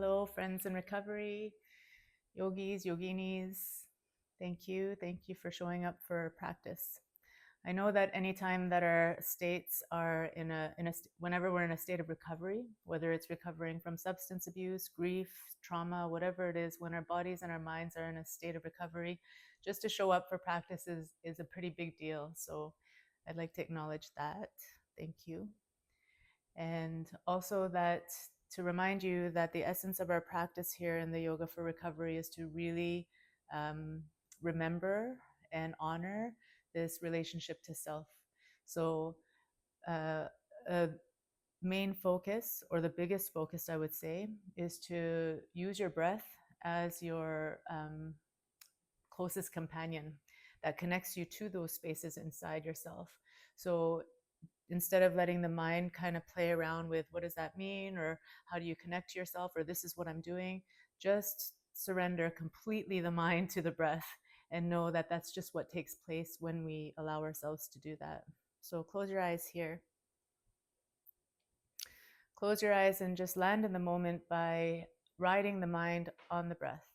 Hello, friends in recovery, yogis, yoginis. Thank you. Thank you for showing up for practice. I know that anytime that our states are whenever we're in a state of recovery, whether it's recovering from substance abuse, grief, trauma, whatever it is, when our bodies and our minds are in a state of recovery, just to show up for practice is a pretty big deal. So I'd like to acknowledge that. Thank you. And also that to remind you that the essence of our practice here in the Yoga for Recovery is to really remember and honor this relationship to self. So a main focus, or the biggest focus I would say, is to use your breath as your closest companion that connects you to those spaces inside yourself. So instead of letting the mind kind of play around with what does that mean, or how do you connect to yourself, or this is what I'm doing, just surrender completely the mind to the breath and know that that's just what takes place when we allow ourselves to do that. So close your eyes here. Close your eyes and just land in the moment by riding the mind on the breath.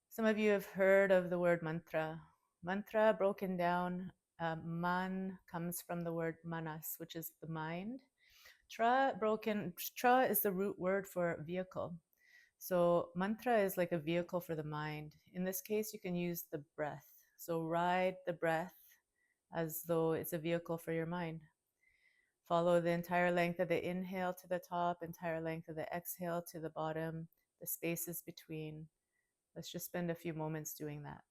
Some of you have heard of the word mantra. Mantra broken down, man comes from the word manas, which is the mind. Tra is the root word for vehicle. So mantra is like a vehicle for the mind. In this case, you can use the breath. So ride the breath as though it's a vehicle for your mind. Follow the entire length of the inhale to the top, entire length of the exhale to the bottom, the spaces between. Let's just spend a few moments doing that.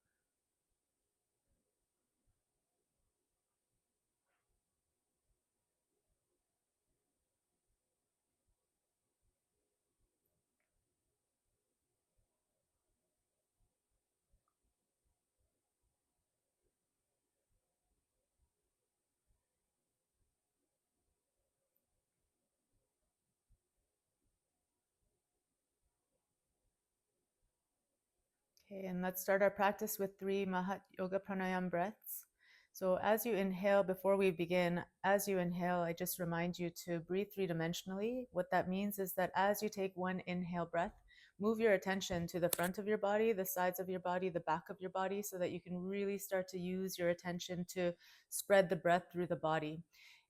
Okay, and let's start our practice with 3 Mahat Yoga Pranayam breaths. So as you inhale, before we begin, as you inhale, I just remind you to breathe 3-dimensionally. What that means is that as you take one inhale breath, move your attention to the front of your body, the sides of your body, the back of your body, so that you can really start to use your attention to spread the breath through the body.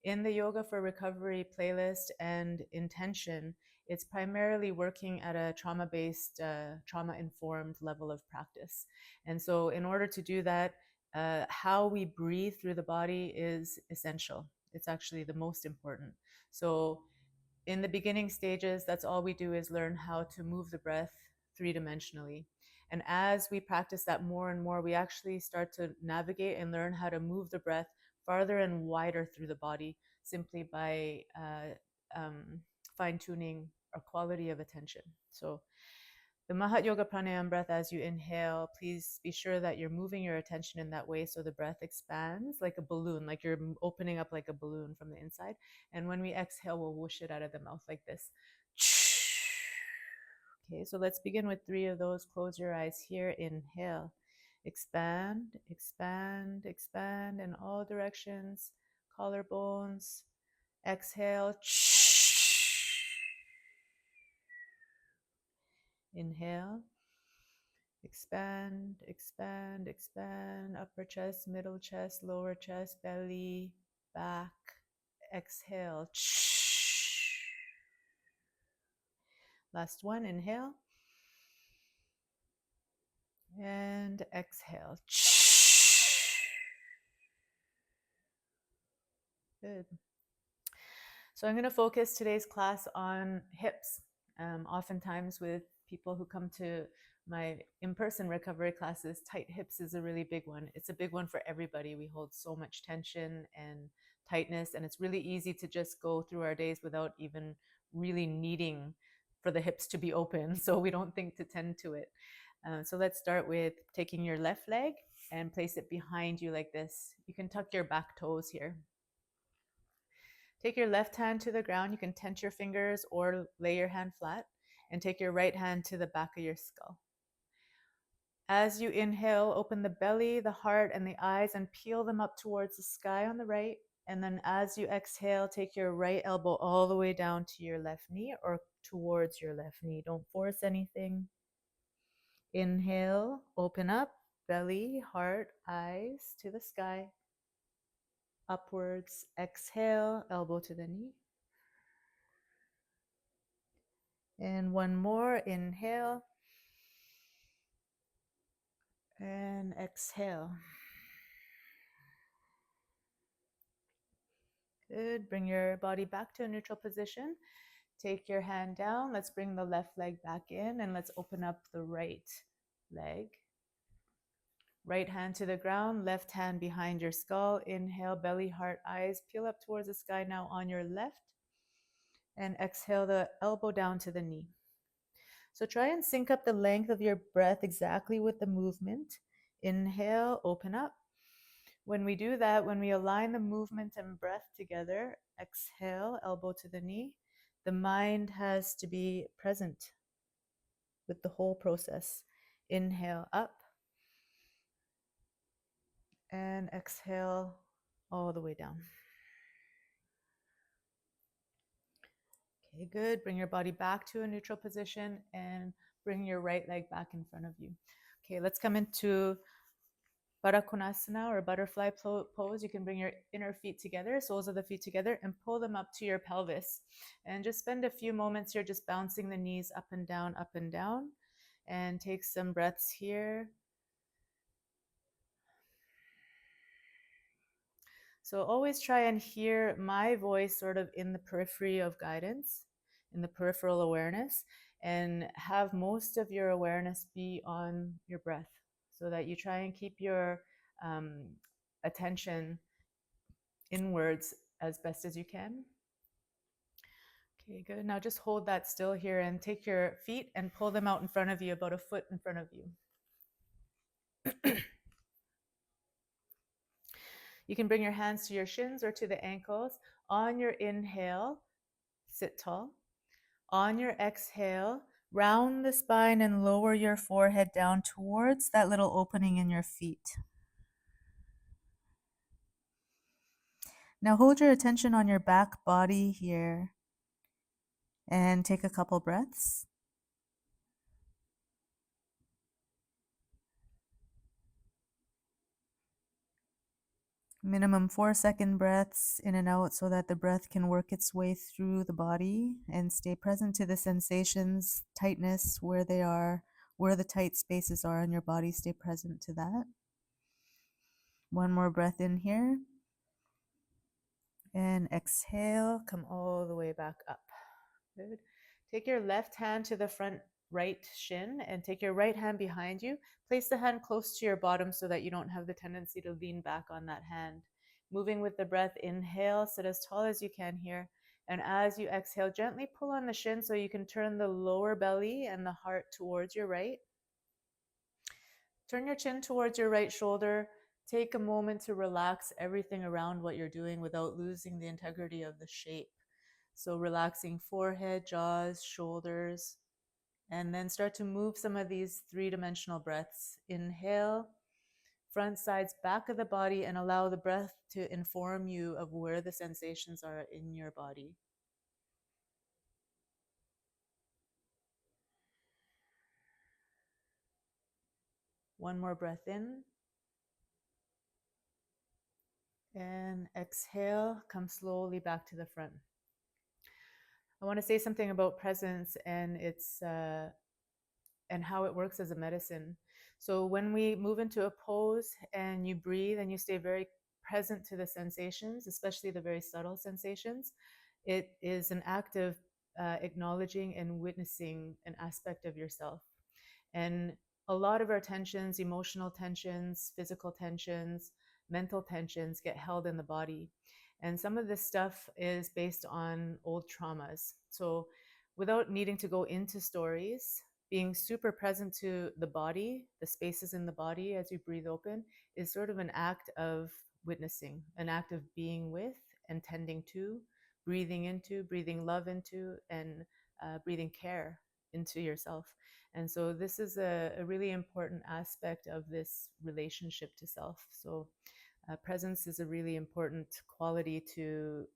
In the Yoga for Recovery playlist and intention, it's primarily working at a trauma-based, trauma-informed level of practice. And so in order to do that, how we breathe through the body is essential. It's actually the most important. So in the beginning stages, that's all we do is learn how to move the breath 3-dimensionally. And as we practice that more and more, we actually start to navigate and learn how to move the breath farther and wider through the body simply by fine-tuning our quality of attention. So the Mahat Yoga Pranayam breath, as you inhale, please be sure that you're moving your attention in that way so the breath expands like a balloon, like you're opening up like a balloon from the inside. And when we exhale, we'll whoosh it out of the mouth like this. Okay, so let's begin with 3 of those. Close your eyes here. Inhale. Expand, expand, expand in all directions. Collarbones. Exhale. Inhale. Expand, expand, expand. Upper chest, middle chest, lower chest, belly, back. Exhale. Last one. Inhale. And exhale. Good. So I'm going to focus today's class on hips. Oftentimes with people who come to my in-person recovery classes, tight hips is a really big one. It's a big one for everybody. We hold so much tension and tightness, and it's really easy to just go through our days without even really needing for the hips to be open. So we don't think to tend to it. So let's start with taking your left leg and place it behind you like this. You can tuck your back toes here. Take your left hand to the ground. You can tense your fingers or lay your hand flat, and take your right hand to the back of your skull. As you inhale, open the belly, the heart, and the eyes and peel them up towards the sky on the right. And then as you exhale, take your right elbow all the way down to your left knee or towards your left knee. Don't force anything. Inhale, open up, belly, heart, eyes to the sky. Upwards, exhale, elbow to the knee. And one more, inhale. And exhale. Good. Bring your body back to a neutral position. Take your hand down. Let's bring the left leg back in and let's open up the right leg. Right hand to the ground, left hand behind your skull. Inhale, belly, heart, eyes. Peel up towards the sky now on your left. And exhale the elbow down to the knee. So try and sync up the length of your breath exactly with the movement. Inhale, open up. When we do that, when we align the movement and breath together, exhale, elbow to the knee, the mind has to be present with the whole process. Inhale up and exhale all the way down. Okay, good. Bring your body back to a neutral position and bring your right leg back in front of you. Okay, let's come into Baddha Konasana or butterfly pose. You can bring your inner feet together, soles of the feet together, and pull them up to your pelvis. And just spend a few moments here just bouncing the knees up and down, and take some breaths here. So always try and hear my voice sort of in the periphery of guidance, in the peripheral awareness, and have most of your awareness be on your breath so that you try and keep your attention inwards as best as you can. Okay, good. Now just hold that still here and take your feet and pull them out in front of you, about a foot in front of you. You can bring your hands to your shins or to the ankles. On your inhale, sit tall. On your exhale, round the spine and lower your forehead down towards that little opening in your feet. Now hold your attention on your back body here and take a couple breaths. Minimum 4-second breaths in and out so that the breath can work its way through the body, and stay present to the sensations, tightness, where they are, where the tight spaces are in your body. Stay present to that. One more breath in here. And exhale, come all the way back up. Good. Take your left hand to the front right shin and take your right hand behind you. Place the hand close to your bottom so that you don't have the tendency to lean back on that hand. Moving with the breath, inhale, sit as tall as you can here. And as you exhale, gently pull on the shin so you can turn the lower belly and the heart towards your right. Turn your chin towards your right shoulder. Take a moment to relax everything around what you're doing without losing the integrity of the shape. So relaxing forehead, jaws, shoulders, and then start to move some of these three-dimensional breaths. Inhale, front, sides, back of the body, and allow the breath to inform you of where the sensations are in your body. One more breath in. And exhale, come slowly back to the front. I want to say something about presence and its and how it works as a medicine. So when we move into a pose and you breathe and you stay very present to the sensations, especially the very subtle sensations, it is an act of acknowledging and witnessing an aspect of yourself. And a lot of our tensions, emotional tensions, physical tensions, mental tensions get held in the body. And some of this stuff is based on old traumas. So without needing to go into stories, being super present to the body, the spaces in the body as you breathe open, is sort of an act of witnessing, an act of being with and tending to, breathing into, breathing love into, and breathing care into yourself. And so this is a really important aspect of this relationship to self. So Presence is a really important quality to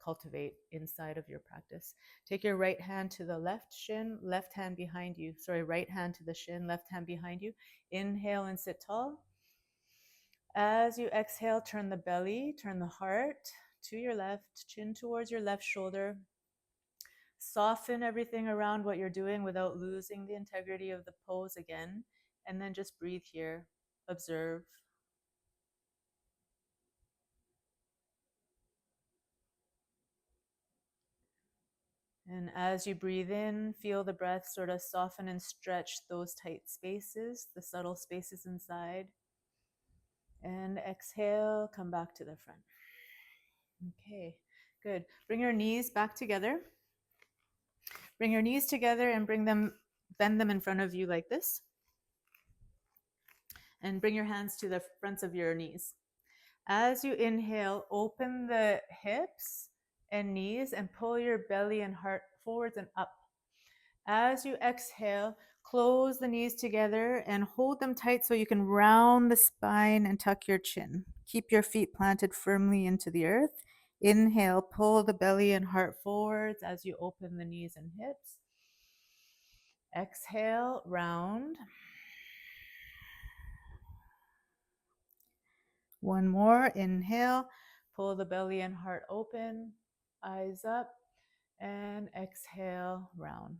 cultivate inside of your practice. Take your right hand to the left shin, left hand behind you. Sorry, right hand to the shin, left hand behind you. Inhale and sit tall. As you exhale, turn the belly, turn the heart to your left, chin towards your left shoulder. Soften everything around what you're doing without losing the integrity of the pose again. And then just breathe here. Observe. And as you breathe in, feel the breath sort of soften and stretch those tight spaces, the subtle spaces inside. And exhale, come back to the front. Okay, good. Bring your knees back together. Bring your knees together and bend them in front of you like this. And bring your hands to the fronts of your knees. As you inhale, open the hips and knees and pull your belly and heart forwards and up. As you exhale, close the knees together and hold them tight so you can round the spine and tuck your chin. Keep your feet planted firmly into the earth. Inhale, pull the belly and heart forwards as you open the knees and hips. Exhale, round. One more. Inhale, pull the belly and heart open, eyes up, and exhale, round.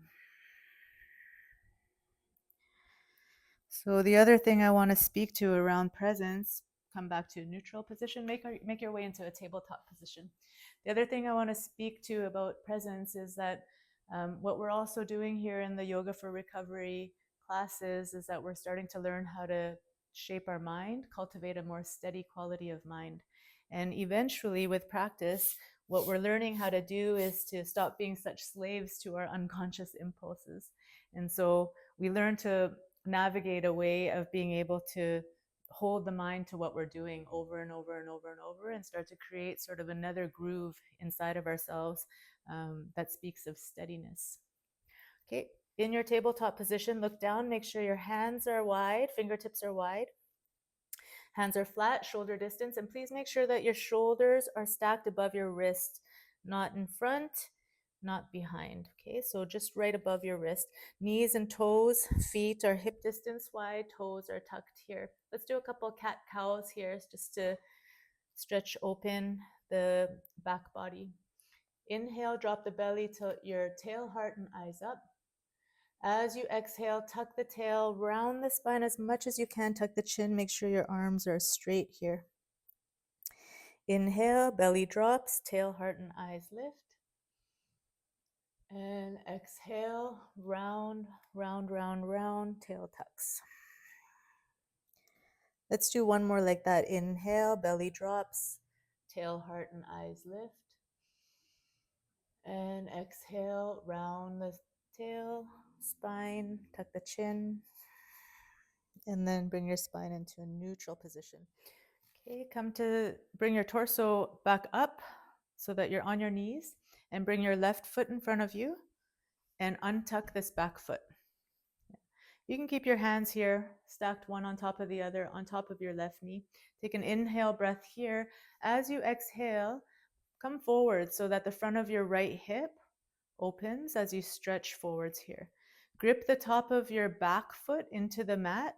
So the other thing I want to speak to around presence, come back to neutral position, make your way into a tabletop position. The other thing I want to speak to about presence is that what we're also doing here in the Yoga for Recovery classes is that we're starting to learn how to shape our mind, cultivate a more steady quality of mind. And eventually, with practice, what we're learning how to do is to stop being such slaves to our unconscious impulses. And so we learn to navigate a way of being able to hold the mind to what we're doing over and over and over and over and start to create sort of another groove inside of ourselves that speaks of steadiness. Okay, in your tabletop position, look down, make sure your hands are wide, fingertips are wide. Hands are flat, shoulder distance, and please make sure that your shoulders are stacked above your wrist, not in front, not behind. Okay, so just right above your wrist. Knees and toes, feet are hip distance wide, toes are tucked here. Let's do a couple cat cows here just to stretch open the back body. Inhale, drop the belly to your tail, heart, and eyes up. As you exhale, tuck the tail, round the spine as much as you can, tuck the chin, make sure your arms are straight here. Inhale, belly drops, tail, heart, and eyes lift. And exhale, round, round, round, round, tail tucks. Let's do one more like that. Inhale, belly drops, tail, heart, and eyes lift. And exhale, round the tail, spine, tuck the chin, and then bring your spine into a neutral position. Okay, bring your torso back up so that you're on your knees, and bring your left foot in front of you and untuck this back foot. You can keep your hands here, stacked one on top of the other, on top of your left knee. Take an inhale breath here. As you exhale, come forward so that the front of your right hip opens as you stretch forwards here. Grip the top of your back foot into the mat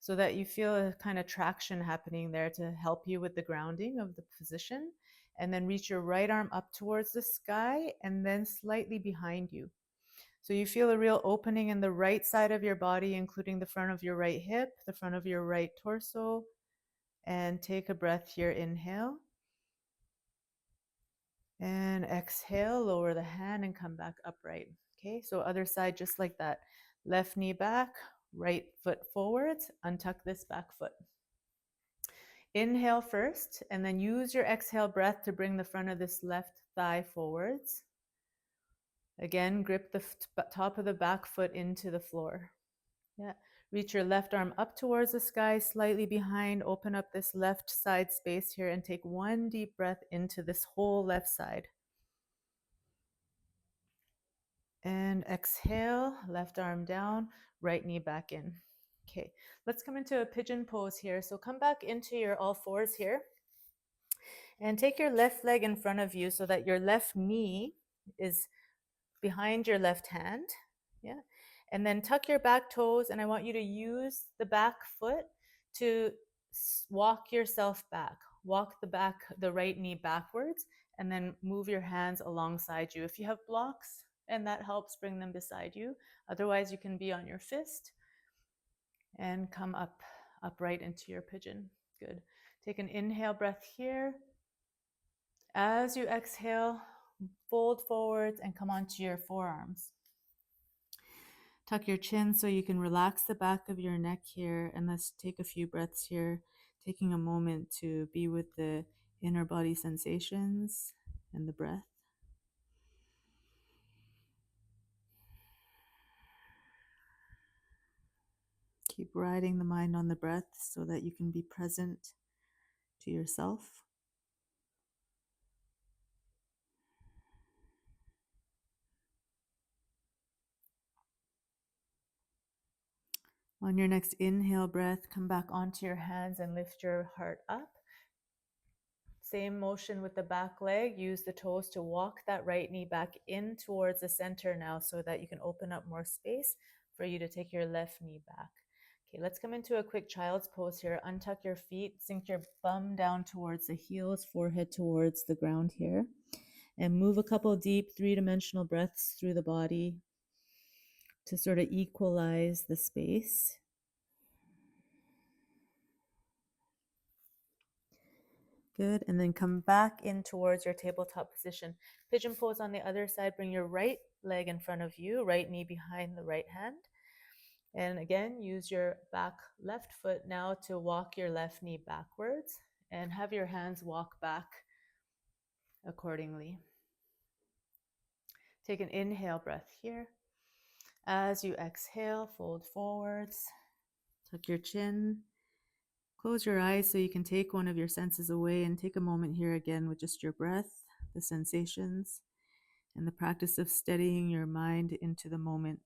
so that you feel a kind of traction happening there to help you with the grounding of the position. And then reach your right arm up towards the sky and then slightly behind you. So you feel a real opening in the right side of your body, including the front of your right hip, the front of your right torso. And take a breath here. Inhale. And exhale, lower the hand and come back upright. Okay, so other side just like that. Left knee back, right foot forwards, untuck this back foot. Inhale first, and then use your exhale breath to bring the front of this left thigh forwards. Again, grip the top of the back foot into the floor. Yeah. Reach your left arm up towards the sky, slightly behind. Open up this left side space here and take one deep breath into this whole left side. And exhale, left arm down, right knee back in. Okay, let's come into a pigeon pose here. So come back into your all fours here and take your left leg in front of you so that your left knee is behind your left hand. Yeah. And then tuck your back toes, and I want you to use the back foot to walk yourself back. Walk the right knee backwards, and then move your hands alongside you. If you have blocks and that helps, bring them beside you. Otherwise, you can be on your fist and come up upright into your pigeon. Good. Take an inhale breath here. As you exhale, fold forwards and come onto your forearms. Tuck your chin so you can relax the back of your neck here, and let's take a few breaths here, taking a moment to be with the inner body sensations and the breath. Keep riding the mind on the breath so that you can be present to yourself. On your next inhale breath, come back onto your hands and lift your heart up. Same motion with the back leg. Use the toes to walk that right knee back in towards the center now so that you can open up more space for you to take your left knee back. Okay, let's come into a quick child's pose here. Untuck your feet, sink your bum down towards the heels, forehead towards the ground here. And move a couple deep three-dimensional breaths through the body to sort of equalize the space. Good. And then come back in towards your tabletop position. Pigeon pose on the other side. Bring your right leg in front of you, right knee behind the right hand. And again, use your back left foot now to walk your left knee backwards and have your hands walk back accordingly. Take an inhale breath here. As you exhale, fold forwards, tuck your chin. Close your eyes so you can take one of your senses away and take a moment here again with just your breath, the sensations, and the practice of steadying your mind into the moment.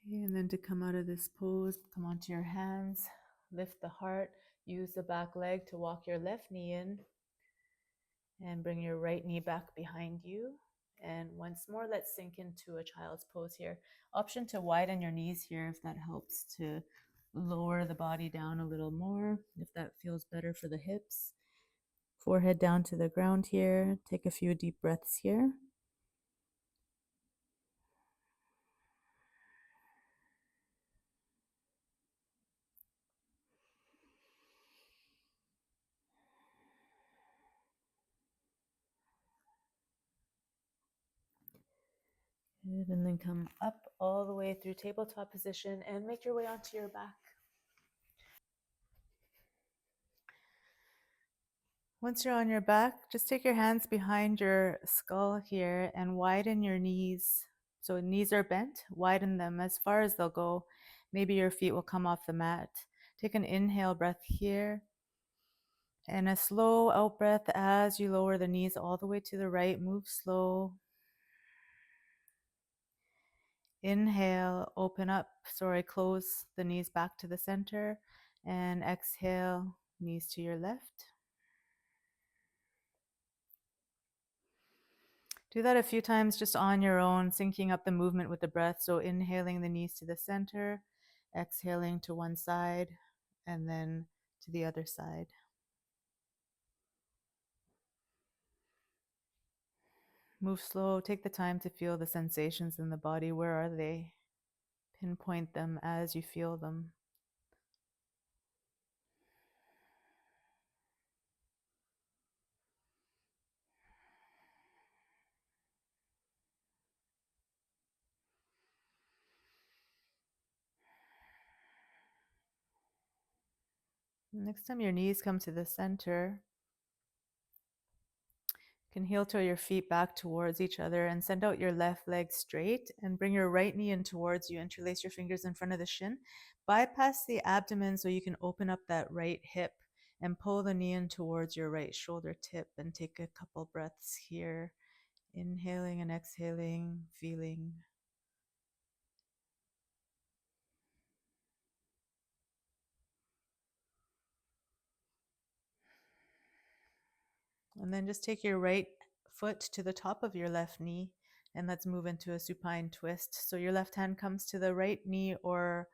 Okay, and then to come out of this pose, come onto your hands, lift the heart, use the back leg to walk your left knee in, and bring your right knee back behind you. And once more, let's sink into a child's pose here. Option to widen your knees here if that helps to lower the body down a little more, if that feels better for the hips. Forehead down to the ground here. Take a few deep breaths here. Good, and then come up all the way through tabletop position and make your way onto your back. Once you're on your back, just take your hands behind your skull here and widen your knees. So knees are bent, widen them as far as they'll go. Maybe your feet will come off the mat. Take an inhale breath here and a slow out breath as you lower the knees all the way to the right. Move slow. Inhale, open up, close the knees back to the center, and exhale, knees to your left. Do that a few times just on your own, syncing up the movement with the breath. So inhaling the knees to the center, exhaling to one side, and then to the other side. Move slow, take the time to feel the sensations in the body. Where are they? Pinpoint them as you feel them. Next time your knees come to the center, You can heel toe your feet back towards each other and send out your left leg straight and bring your right knee in towards you. Interlace your fingers in front of the shin. Bypass the abdomen so you can open up that right hip and pull the knee in towards your right shoulder tip and take a couple breaths here. Inhaling and exhaling, feeling. And then just take your right foot to the top of your left knee and let's move into a supine twist. So your left hand comes to the right knee or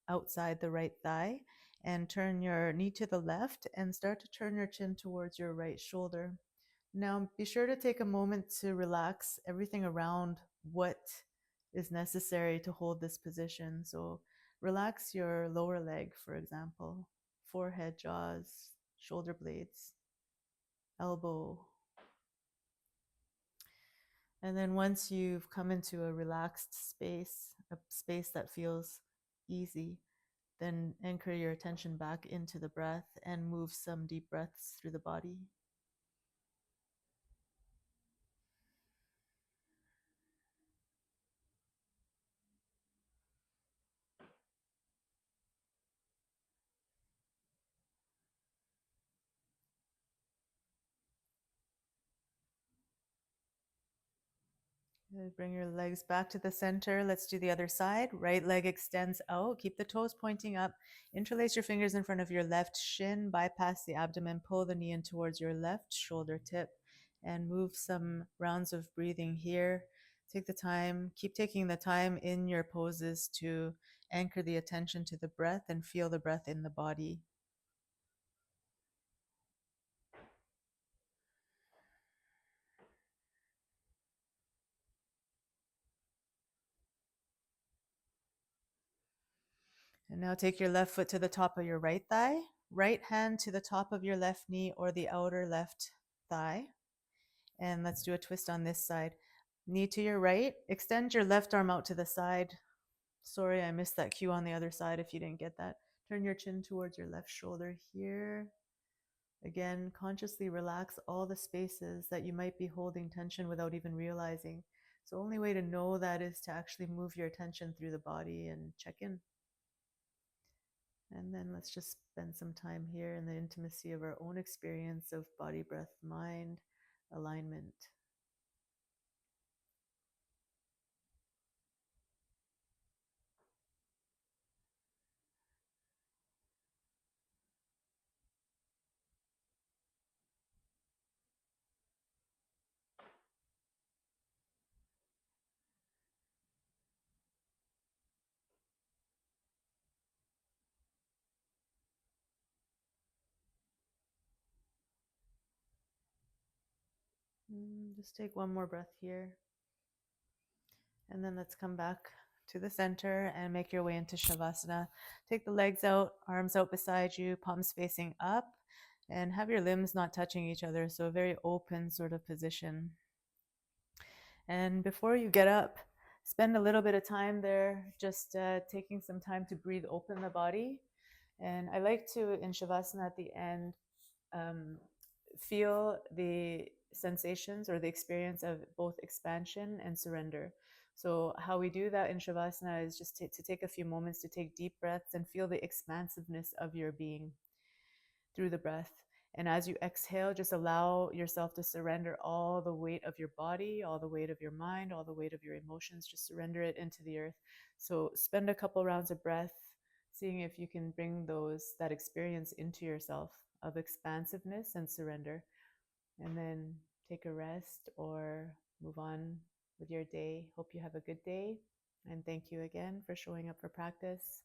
outside the right thigh and turn your knee to the left and start to turn your chin towards your right shoulder. Now be sure to take a moment to relax everything around what is necessary to hold this position. So relax your lower leg, for example, forehead, jaws, shoulder blades, elbow. And then once you've come into a relaxed space, a space that feels easy, then anchor your attention back into the breath and move some deep breaths through the body. Bring your legs back to the center. Let's do the other side. Right leg extends out. Keep the toes pointing up. Interlace your fingers in front of your left shin. Bypass the abdomen. Pull the knee in towards your left shoulder tip and move some rounds of breathing here. Take the time. Keep taking the time in your poses to anchor the attention to the breath and feel the breath in the body. And now take your left foot to the top of your right thigh, right hand to the top of your left knee or the outer left thigh. And let's do a twist on this side. Knee to your right, extend your left arm out to the side. Sorry, I missed that cue on the other side if you didn't get that. Turn your chin towards your left shoulder here. Again, consciously relax all the spaces that you might be holding tension without even realizing. So the only way to know that is to actually move your attention through the body and check in. And then let's just spend some time here in the intimacy of our own experience of body, breath, mind, alignment. Just take one more breath here. And then let's come back to the center and make your way into Shavasana. Take the legs out, arms out beside you, palms facing up, and have your limbs not touching each other. So a very open sort of position. And before you get up, spend a little bit of time there, just taking some time to breathe open the body. And I like to, in Shavasana at the end, feel the sensations or the experience of both expansion and surrender. So how we do that in Shavasana is just to take a few moments to take deep breaths and feel the expansiveness of your being through the breath. And as you exhale, just allow yourself to surrender all the weight of your body, all the weight of your mind, all the weight of your emotions. Just surrender it into the earth. So spend a couple rounds of breath, seeing if you can bring that experience into yourself of expansiveness and surrender. And then take a rest or move on with your day. Hope you have a good day. And thank you again for showing up for practice.